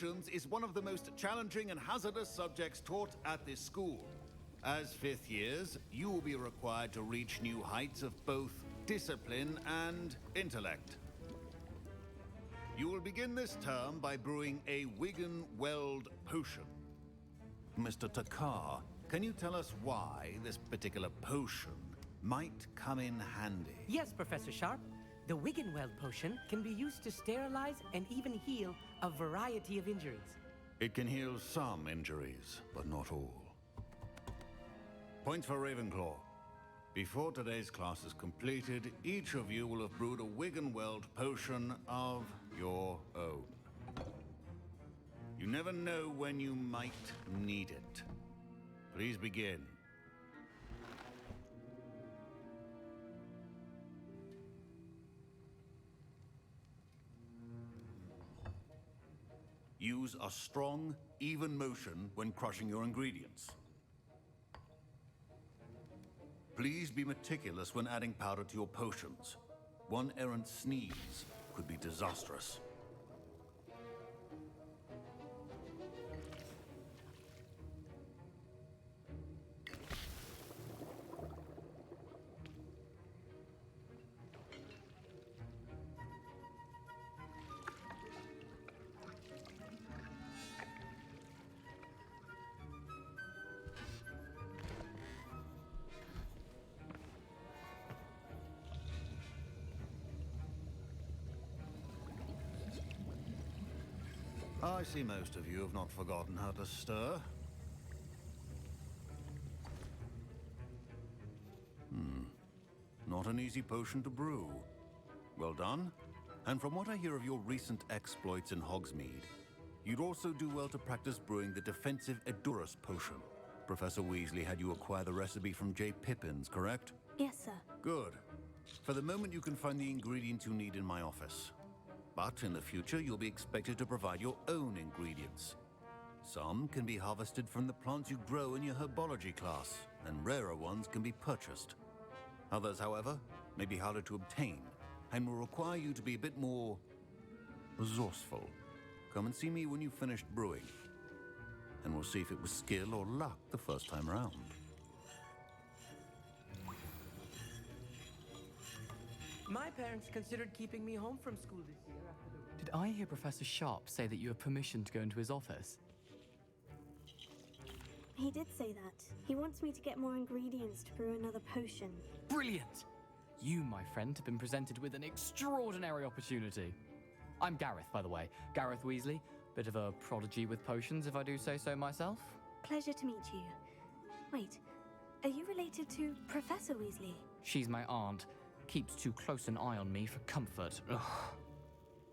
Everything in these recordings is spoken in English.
potions is one of the most challenging and hazardous subjects taught at this school. As fifth years, you will be required to reach new heights of both discipline and intellect. You will begin this term by brewing a Wiggenweld potion. Mr. Takar, can you tell us why this particular potion might come in handy? Yes, Professor Sharp. The Wiggenweld potion can be used to sterilize and even heal a variety of injuries. It can heal some injuries, but not all. Points for Ravenclaw. Before today's class is completed, each of you will have brewed a Wiggenweld potion of your own. You never know when you might need it. Please begin. Use a strong, even motion when crushing your ingredients. Please be meticulous when adding powder to your potions. One errant sneeze could be disastrous. I see most of you have not forgotten how to stir. Not an easy potion to brew. Well done. And from what I hear of your recent exploits in Hogsmeade, you'd also do well to practice brewing the defensive Edurus potion. Professor Weasley had you acquire the recipe from J. Pippin's, correct? Yes, sir. Good. For the moment, you can find the ingredients you need in my office. But in the future, you'll be expected to provide your own ingredients. Some can be harvested from the plants you grow in your herbology class, and rarer ones can be purchased. Others, however, may be harder to obtain, and will require you to be a bit more resourceful. Come and see me when you've finished brewing, and we'll see if it was skill or luck the first time round. My parents considered keeping me home from school this year after the... Did I hear Professor Sharp say that you have permission to go into his office? He did say that. He wants me to get more ingredients to brew another potion. Brilliant! You, my friend, have been presented with an extraordinary opportunity. I'm Gareth, by the way. Gareth Weasley. Bit of a prodigy with potions, if I do say so myself. Pleasure to meet you. Wait, are you related to Professor Weasley? She's my aunt. Keeps too close an eye on me for comfort. Ugh.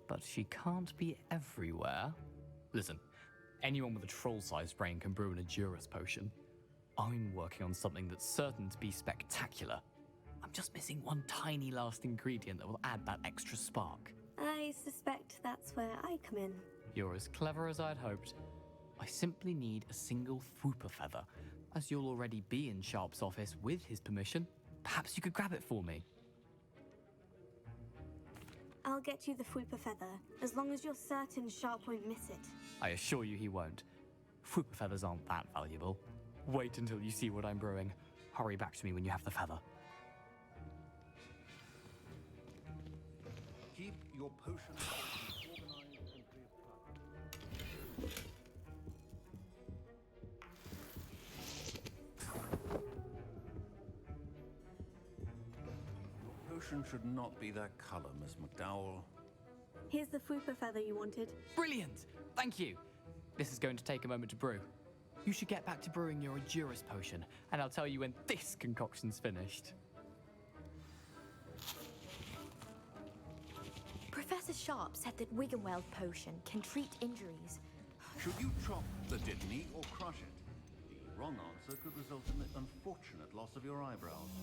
But she can't be everywhere. Listen, anyone with a troll-sized brain can brew an Edurus potion. I'm working on something that's certain to be spectacular. I'm just missing one tiny last ingredient that will add that extra spark. I suspect that's where I come in. You're as clever as I'd hoped. I simply need a single Fwooper feather. As you'll already be in Sharp's office with his permission, perhaps you could grab it for me. I'll get you the Fwooper feather, as long as you're certain Sharp won't miss it. I assure you he won't. Fwooper feathers aren't that valuable. Wait until you see what I'm brewing. Hurry back to me when you have the feather. Keep your potions organized and clear. Potion should not be that color, Miss McDowell. Here's the Fwooper feather you wanted. Brilliant! Thank you! This is going to take a moment to brew. You should get back to brewing your Edurus potion, and I'll tell you when this concoction's finished. Professor Sharp said that Wiggenweld potion can treat injuries. Should you chop the Dittany or crush it? The wrong answer could result in the unfortunate loss of your eyebrows.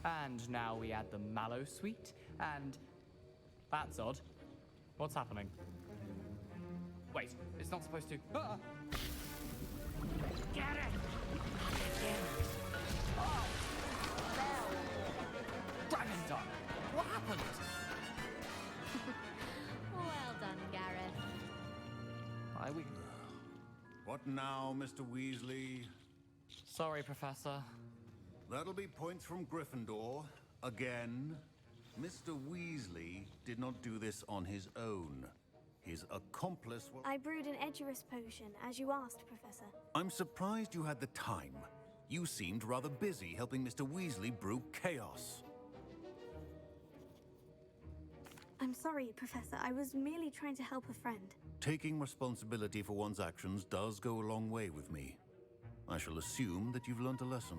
And now we add the mallow sweet, and... That's odd. What's happening? Wait, it's not supposed to. Ah! Get it! Dragon's what happened? Well done, Gareth. We... What now, Mr. Weasley? Sorry, Professor. That'll be points from Gryffindor. Again. Mr. Weasley did not do this on his own. His accomplice was... I brewed an Edurus potion, as you asked, Professor. I'm surprised you had the time. You seemed rather busy helping Mr. Weasley brew chaos. I'm sorry, Professor. I was merely trying to help a friend. Taking responsibility for one's actions does go a long way with me. I shall assume that you've learnt a lesson.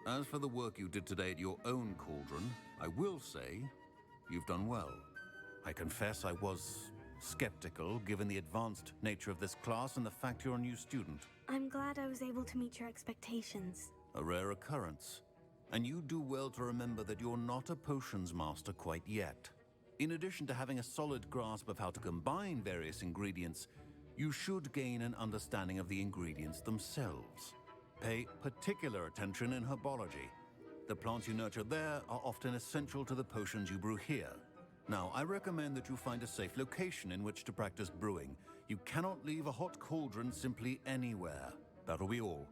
As for the work you did today at your own cauldron, I will say you've done well. I confess I was skeptical, given the advanced nature of this class and the fact you're a new student. I'm glad I was able to meet your expectations. A rare occurrence. And you do well to remember that you're not a potions master quite yet. In addition to having a solid grasp of how to combine various ingredients, you should gain an understanding of the ingredients themselves. Pay particular attention in herbology. The plants you nurture there are often essential to the potions you brew here. Now, I recommend that you find a safe location in which to practice brewing. You cannot leave a hot cauldron simply anywhere. That'll be all.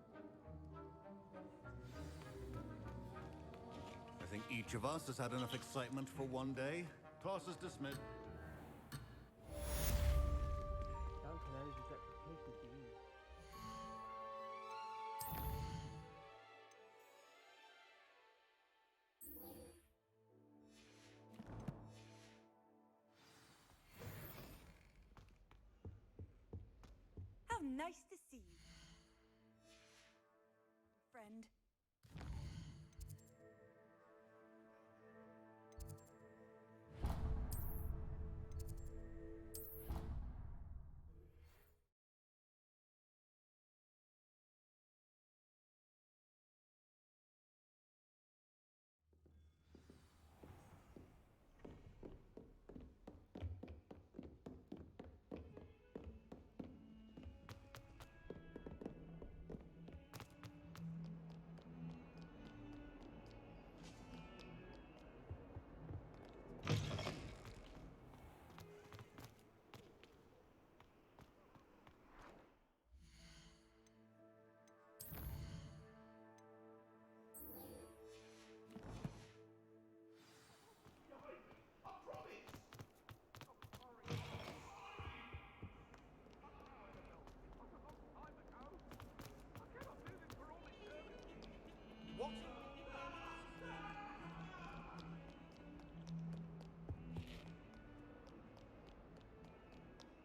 I think each of us has had enough excitement for one day. Class is dismissed. How nice to see you, friend.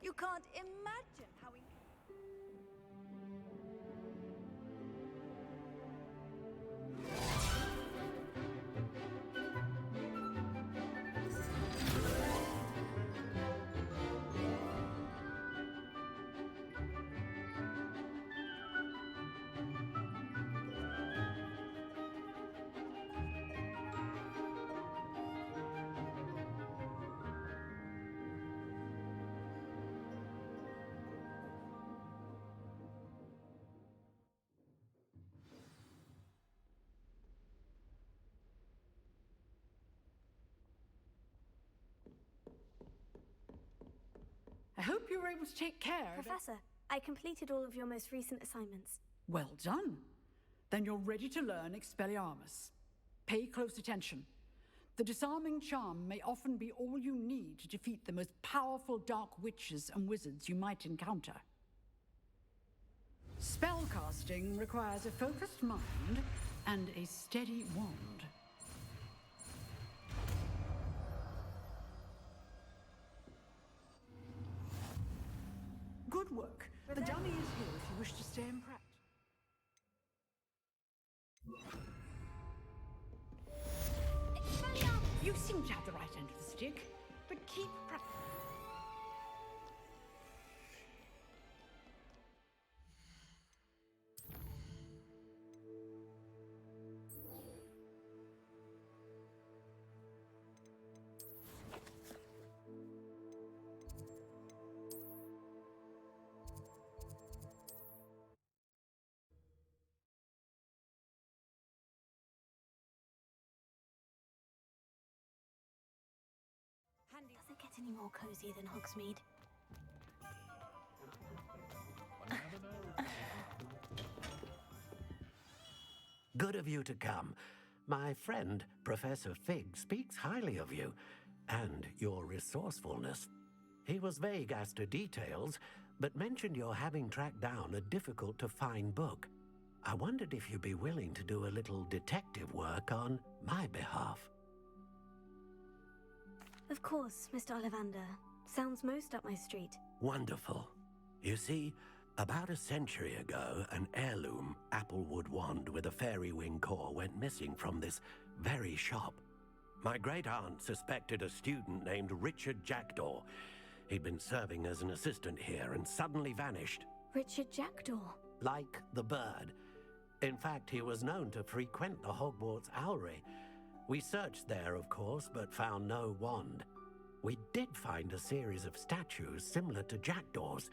You can't imagine how I hope you were able to take care of it. Professor, I completed all of your most recent assignments. Well done. Then you're ready to learn Expelliarmus. Pay close attention. The disarming charm may often be all you need to defeat the most powerful dark witches and wizards you might encounter. Spellcasting requires a focused mind and a steady wand. Good work. The dummy is here if you wish to stay in practice. You seem to have the right end of the stick, but keep practicing. get any more cozy than Hogsmeade. Good of you to come. My friend, Professor Fig, speaks highly of you and your resourcefulness. He was vague as to details, but mentioned your having tracked down a difficult-to-find book. I wondered if you'd be willing to do a little detective work on my behalf. Of course, Mr. Ollivander. Sounds most up my street. Wonderful. You see, about a century ago, an heirloom applewood wand with a fairy wing core went missing from this very shop. My great-aunt suspected a student named Richard Jackdaw. He'd been serving as an assistant here and suddenly vanished. Richard Jackdaw. Like the bird. In fact, he was known to frequent the Hogwarts Owlry. We searched there, of course, but found no wand. We did find a series of statues similar to Jackdaw's.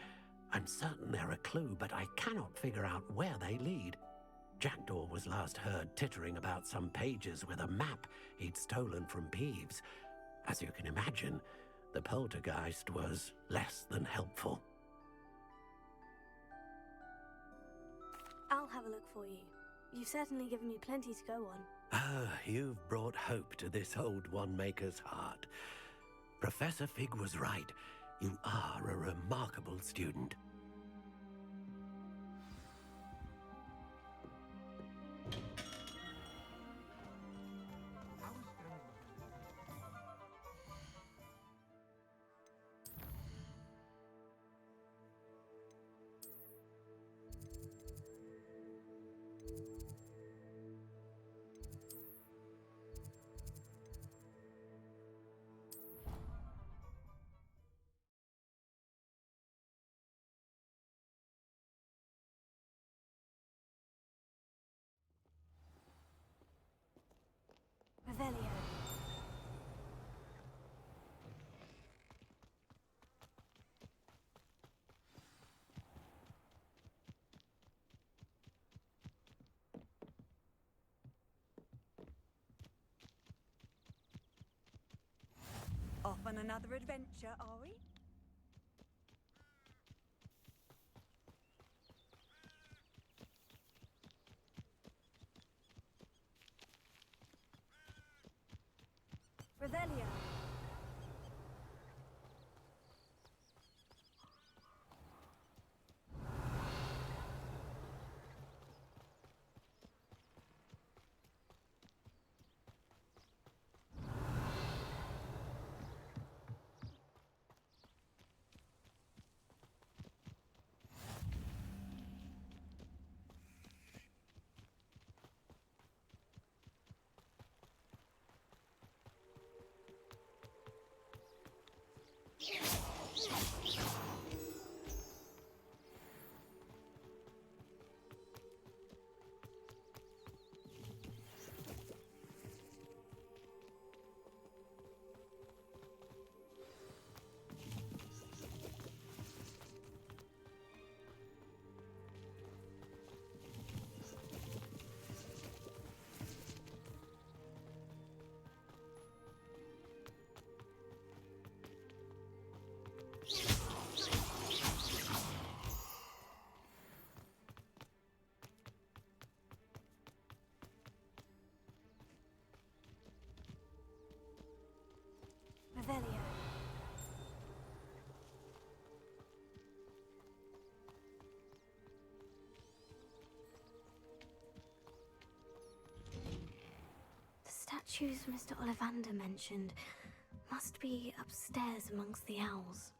I'm certain they're a clue, but I cannot figure out where they lead. Jackdaw was last heard tittering about some pages with a map he'd stolen from Peeves. As you can imagine, the poltergeist was less than helpful. I'll have a look for you. You've certainly given me plenty to go on. Ah, you've brought hope to this old one-maker's heart. Professor Fig was right. You are a remarkable student. Revelio. Off on another adventure, are we? Revelio. Revelio. The statues Mr. Ollivander mentioned must be upstairs amongst the owls.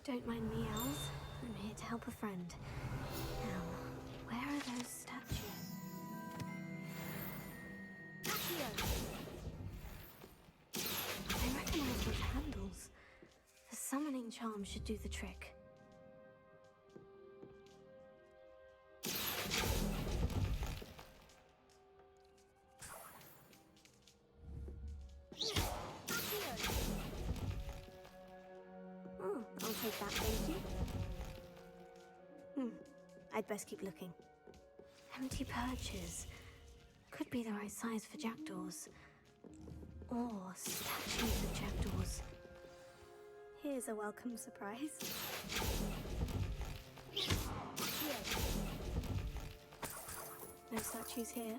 Don't mind me, owls. I'm here to help a friend. Now, where are those statues? I recognize those handles. The summoning charm should do the trick. I'll take that, thank you. I'd best keep looking. Empty perches. Could be the right size for jackdaws. Or statues of jackdaws. Here's a welcome surprise. No statues here.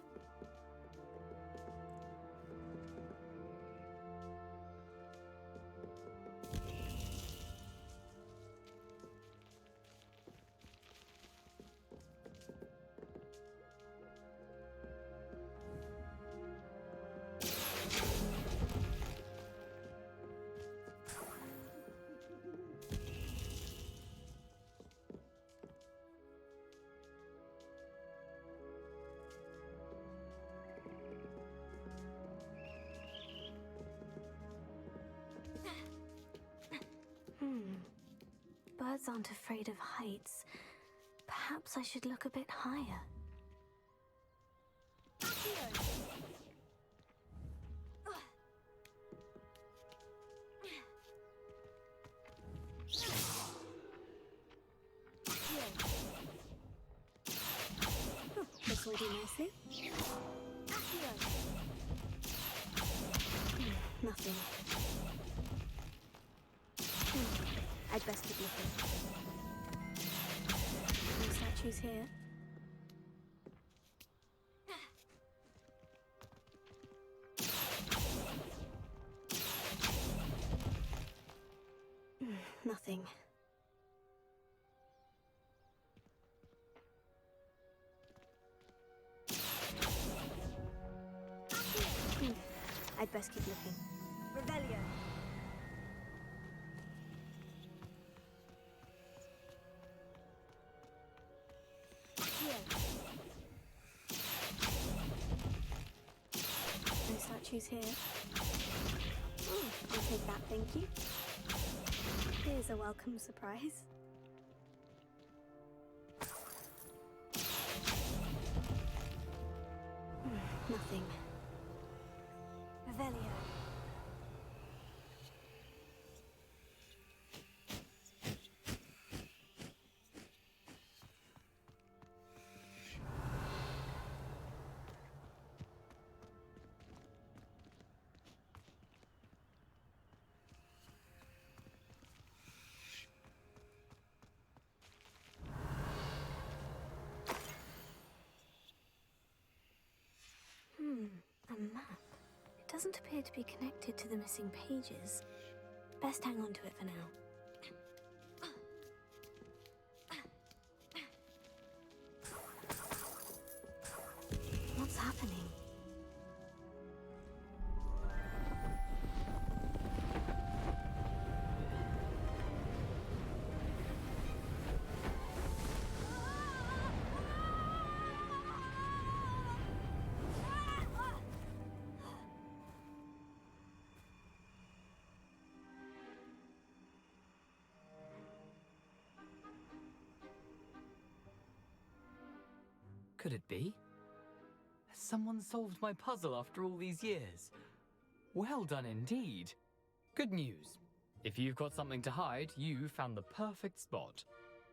Birds aren't afraid of heights. Perhaps I should look a bit higher. This will do nicely. Nothing. I'd best keep looking. No statues here. Nothing. I'd best keep looking. Rebellion. No statues here. I'll take that, thank you. Here's a welcome surprise. Nothing. Revelio. A map. It doesn't appear to be connected to the missing pages. Best hang on to it for now. What's happening? Could it be? Has someone solved my puzzle after all these years? Well done indeed. Good news. If you've got something to hide, you found the perfect spot.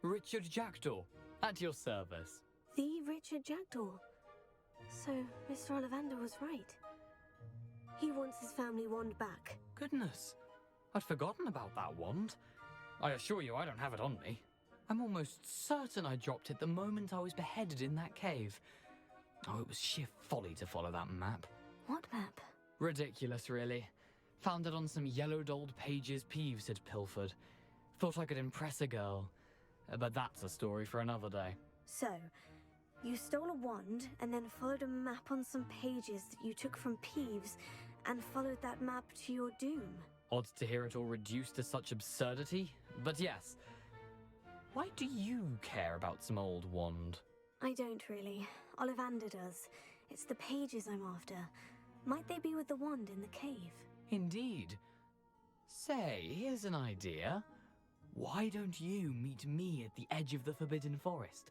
Richard Jackdaw, at your service. The Richard Jackdaw. So, Mr. Ollivander was right. He wants his family wand back. Goodness, I'd forgotten about that wand. I assure you I don't have it on me. I'm almost certain I dropped it the moment I was beheaded in that cave. Oh, it was sheer folly to follow that map. What map? Ridiculous, really. Found it on some yellowed old pages Peeves had pilfered. Thought I could impress a girl. But that's a story for another day. So, you stole a wand and then followed a map on some pages that you took from Peeves and followed that map to your doom. Odd to hear it all reduced to such absurdity, but yes. Why do you care about some old wand? I don't really. Ollivander does. It's the pages I'm after. Might they be with the wand in the cave? Indeed. Say, here's an idea. Why don't you meet me at the edge of the Forbidden Forest?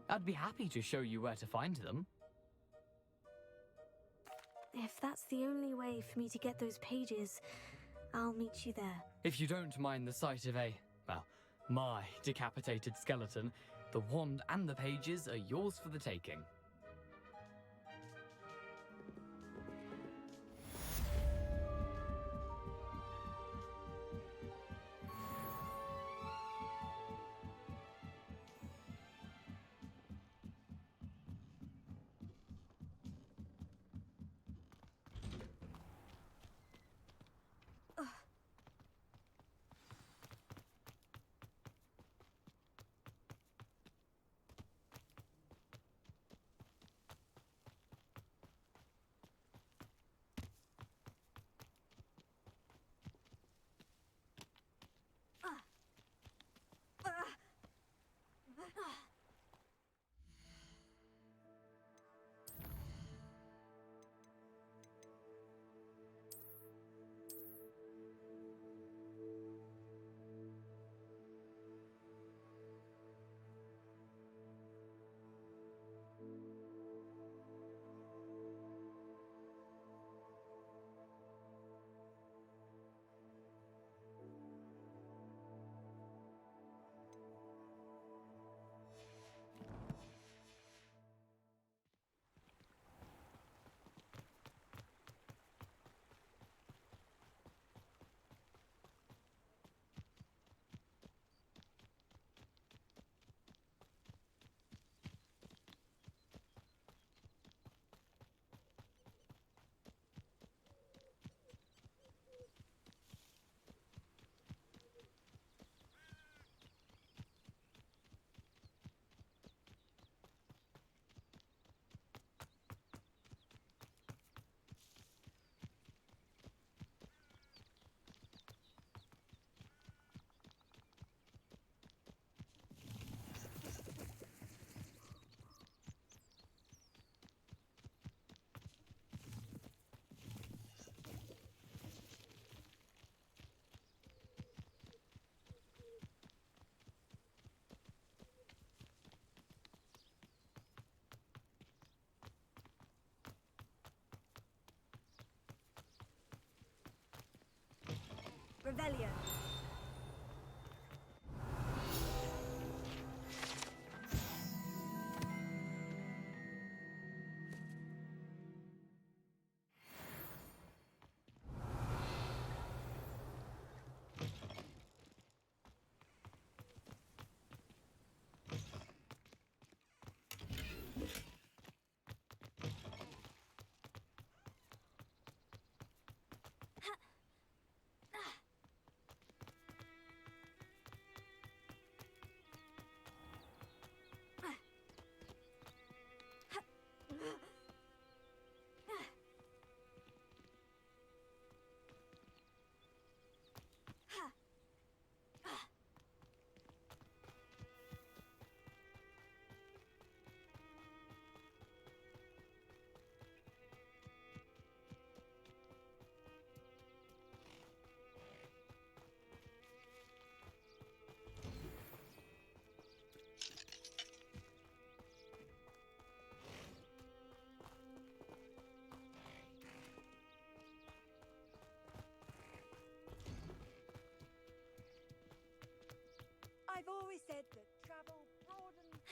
I'd be happy to show you where to find them. If that's the only way for me to get those pages, I'll meet you there. If you don't mind the sight of my decapitated skeleton, The wand and the pages are yours for the taking. Revelio. I've always said that travel broadens.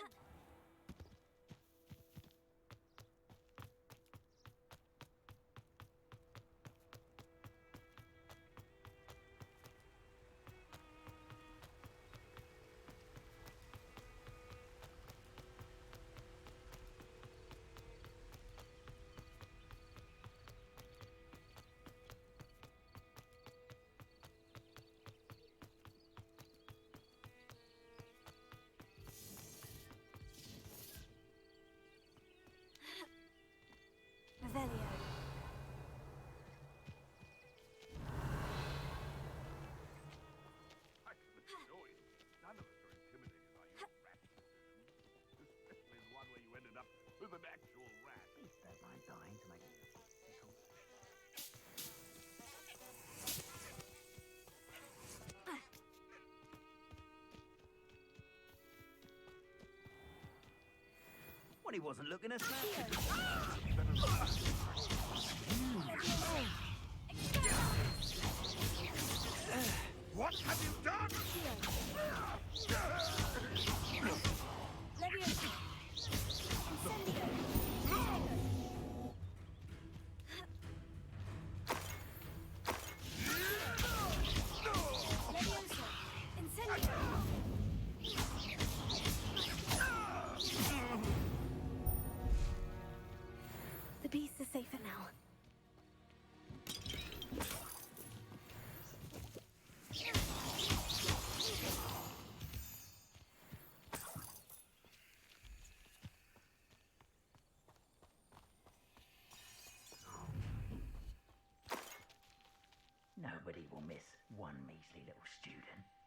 Revelio. I can assure you, none of us are intimidated by your rat position. Especially the one where you ended up with an actual rat. Please don't mind dying to make it pickle. When he wasn't looking at that. What have you done? This is safer now. Nobody will miss one measly little student.